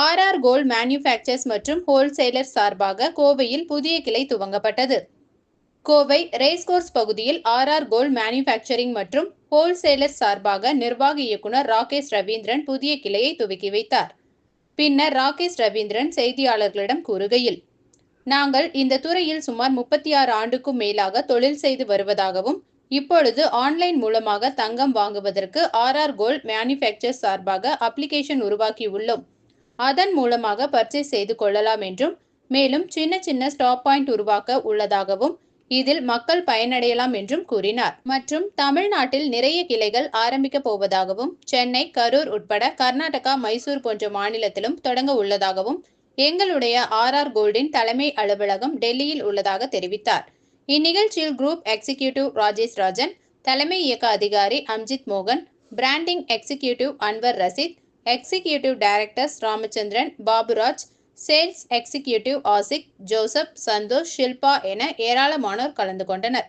R gold manufacturers மற்றும் wholesaler சார்பாக கோவையில் புதிய கிளை துவங்கப்பட்டது. கோவை ரேஸ்கோர்ஸ் பகுதியில் ஆர் கோல்ட் மேனுஃபேக்சரிங் மற்றும் ஹோல்சேலர் சார்பாக நிர்வாக இயக்குனர் ராகேஷ் ரவீந்திரன் புதிய கிளையை துவக்கி வைத்தார். பின்னர் ராகேஷ் ரவீந்திரன் செய்தியாளர்களிடம் கூறுகையில், நாங்கள் இந்த துறையில் சுமார் 36 ஆண்டுக்கும் மேலாக தொழில் செய்து வருவதாகவும், இப்பொழுது ஆன்லைன் மூலமாக தங்கம் வாங்குவதற்கு ஆர் கோல்ட் மேனுஃபேக்சர்ஸ் சார்பாக அப்ளிகேஷன் உருவாக்கி உள்ளோம். அதன் மூலமாக பர்ச்சேஸ் செய்து கொள்ளலாம் என்றும், மேலும் சின்ன ஸ்டாப் பாயிண்ட் உருவாக்க உள்ளதாகவும், இதில் மக்கள் பயனடையலாம் என்றும் கூறினார். மற்றும் தமிழ்நாட்டில் நிறைய கிளைகள் ஆரம்பிக்க போவதாகவும், சென்னை, கரூர் உட்பட கர்நாடகா, மைசூர் போன்ற மாநிலத்திலும் தொடங்க உள்ளதாகவும், எங்களுடைய ஆர் கோல்டின் தலைமை அலுவலகம் டெல்லியில் உள்ளதாக தெரிவித்தார். இந்நிகழ்ச்சியில் குரூப் எக்ஸிகியூட்டிவ் ராஜேஷ் ராஜன், தலைமை இயக்க அதிகாரி அம்ஜித் மோகன், branding executive Anwar Rasheed, executive directors Ramachandran, Baburaj, sales executive Aashiq, Joseph, Santhosh, Shilpa என ஏராளமானோர் கலந்து கொண்டனர்.